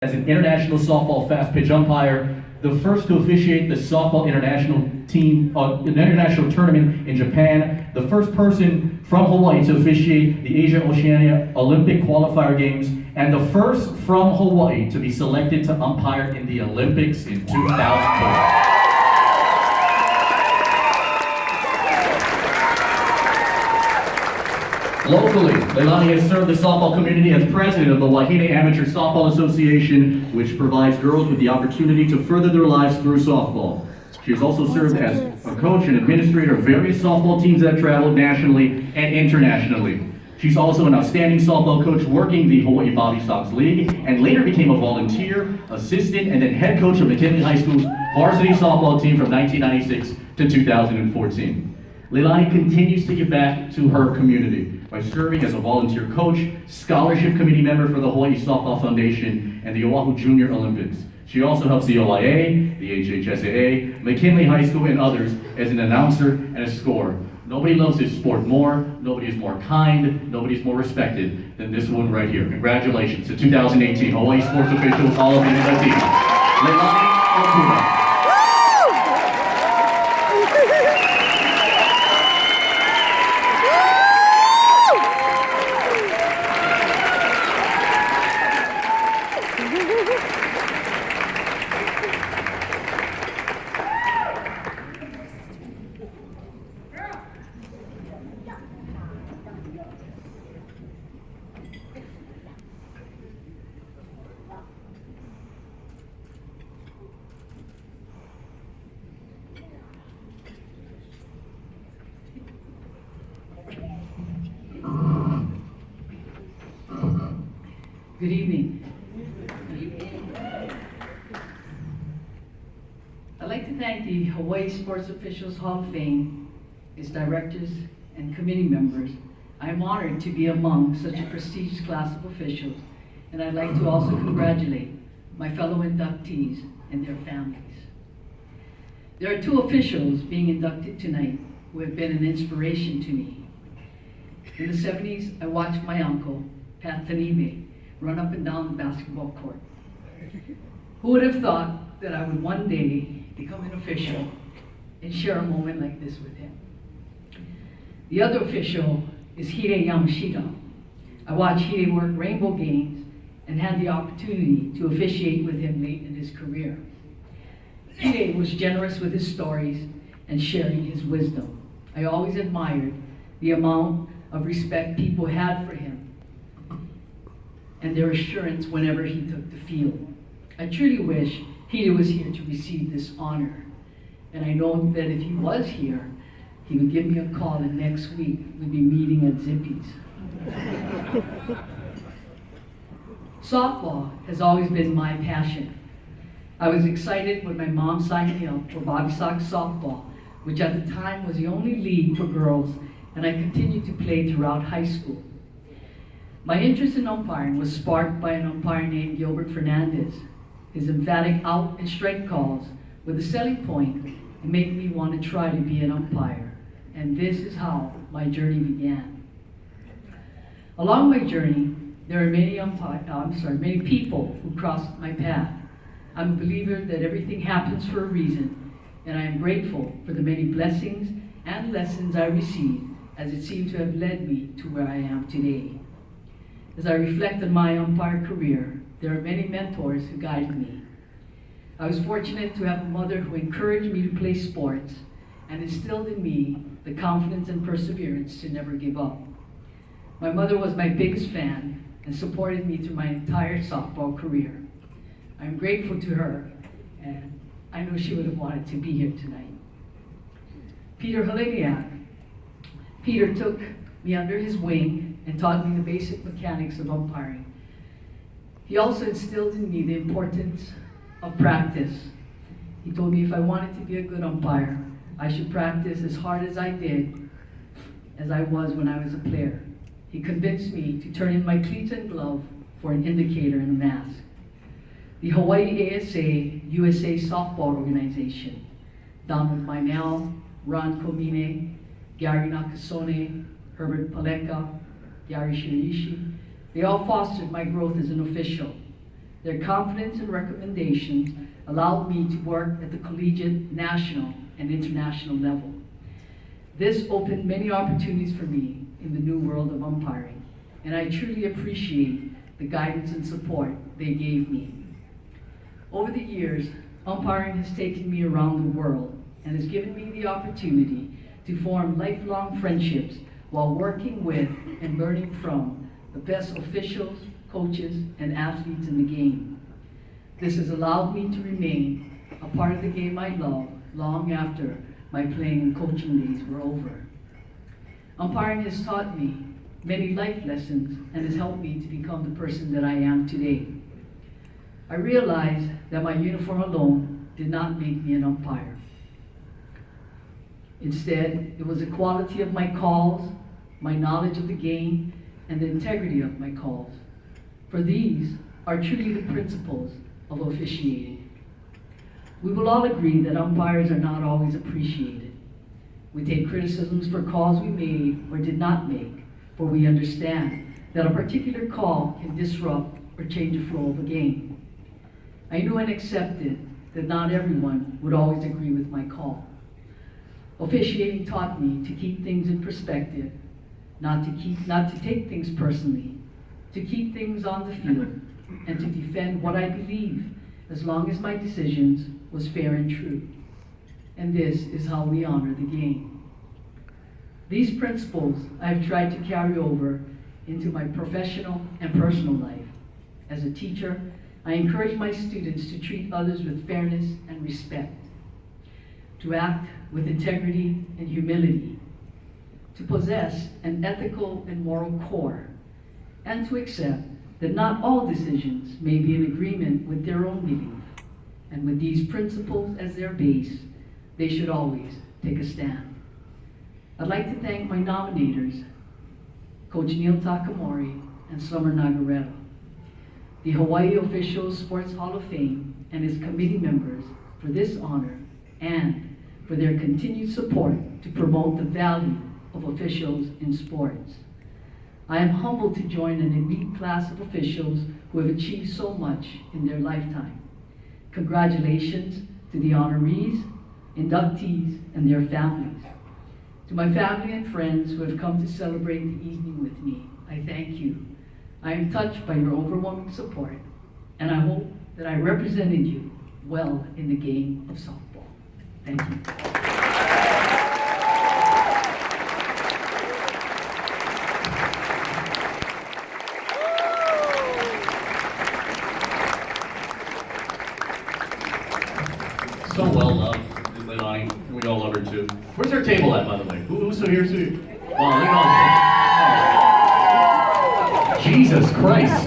as an international softball fast pitch umpire, the first to officiate the softball international tournament in Japan, the first person from Hawaii to officiate the Asia Oceania Olympic qualifier games, and the first from Hawaii to be selected to umpire in the Olympics in 2004. Locally, Leilani has served the softball community as president of the Wahine Amateur Softball Association, which provides girls with the opportunity to further their lives through softball. She has also served as a coach and administrator of various softball teams that have traveled nationally and internationally. She's also an outstanding softball coach working the Hawaii Bobby Sox League, and later became a volunteer, assistant, and then head coach of McKinley High School's varsity softball team from 1996 to 2014. Leilani continues to give back to her community by serving as a volunteer coach, scholarship committee member for the Hawaii Softball Foundation, and the Oahu Junior Olympics. She also helps the OIA, the HHSAA, McKinley High School, and others as an announcer and a scorer. Nobody loves this sport more, nobody is more kind, nobody is more respected than this one right here. Congratulations to 2018 Hawaii Sports Officials Hall of Fame inductee, Leilani Okuda. Good evening. I'd like to thank the Hawaii Sports Officials Hall of Fame, its directors and committee members. I am honored to be among such a prestigious class of officials, and I'd like to also congratulate my fellow inductees and their families. There are two officials being inducted tonight who have been an inspiration to me. In the 70s, I watched my uncle, Pat Tanibe, run up and down the basketball court. Who would have thought that I would one day become an official and share a moment like this with him? The other official is Hide Yamashita. I watched Hide work rainbow games and had the opportunity to officiate with him late in his career. Hide was generous with his stories and sharing his wisdom. I always admired the amount of respect people had for him and their assurance whenever he took the field. I truly wish Hide was here to receive this honor. And I know that if he was here, he would give me a call, and next week we'd be meeting at Zippy's. Softball has always been my passion. I was excited when my mom signed me up for Bobby Sox softball, which at the time was the only league for girls, and I continued to play throughout high school. My interest in umpiring was sparked by an umpire named Gilbert Fernandez. His emphatic out and strike calls were the selling point and made me want to try to be an umpire. And this is how my journey began. Along my journey, there are many people who crossed my path. I'm a believer that everything happens for a reason, and I am grateful for the many blessings and lessons I received, as it seemed to have led me to where I am today. As I reflect on my umpire career, there are many mentors who guided me. I was fortunate to have a mother who encouraged me to play sports and instilled in me the confidence and perseverance to never give up. My mother was my biggest fan and supported me through my entire softball career. I'm grateful to her, and I know she would have wanted to be here tonight. Peter Heleniak. Peter took me under his wing and taught me the basic mechanics of umpiring. He also instilled in me the importance of practice. He told me if I wanted to be a good umpire, I should practice as hard as I was when I was a player. He convinced me to turn in my cleats and glove for an indicator and a mask. The Hawaii ASA USA Softball Organization, Donald Meinel, Ron Komine, Gary Nakasone, Herbert Paleka, Yari Shirishi, they all fostered my growth as an official. Their confidence and recommendations allowed me to work at the collegiate, national, and international level. This opened many opportunities for me in the new world of umpiring, and I truly appreciate the guidance and support they gave me. Over the years, umpiring has taken me around the world and has given me the opportunity to form lifelong friendships while working with and learning from the best officials, coaches, and athletes in the game. This has allowed me to remain a part of the game I love long after my playing and coaching days were over. Umpiring has taught me many life lessons and has helped me to become the person that I am today. I realized that my uniform alone did not make me an umpire. Instead, it was the quality of my calls, my knowledge of the game, and the integrity of my calls. For these are truly the principles of officiating. We will all agree that umpires are not always appreciated. We take criticisms for calls we made or did not make, for we understand that a particular call can disrupt or change the flow of a game. I knew and accepted that not everyone would always agree with my call. Officiating taught me to keep things in perspective, not to take things personally, to keep things on the field, and to defend what I believe as long as my decisions was fair and true. And this is how we honor the game. These principles I have tried to carry over into my professional and personal life. As a teacher, I encourage my students to treat others with fairness and respect, to act with integrity and humility, to possess an ethical and moral core, and to accept that not all decisions may be in agreement with their own belief. And with these principles as their base, they should always take a stand. I'd like to thank my nominators, Coach Neil Takamori and Summer Nagaretta, the Hawaii Officials Sports Hall of Fame and its committee members for this honor and for their continued support to promote the value of officials in sports. I am humbled to join an elite class of officials who have achieved so much in their lifetime. Congratulations to the honorees, inductees, and their families. To my family and friends who have come to celebrate the evening with me, I thank you. I am touched by your overwhelming support, and I hope that I represented you well in the game of softball. Thank you. So well loved, Leilani. We all love her too. Where's her table at, by the way? Who's so here too? Wow, look at all. Oh. Jesus Christ.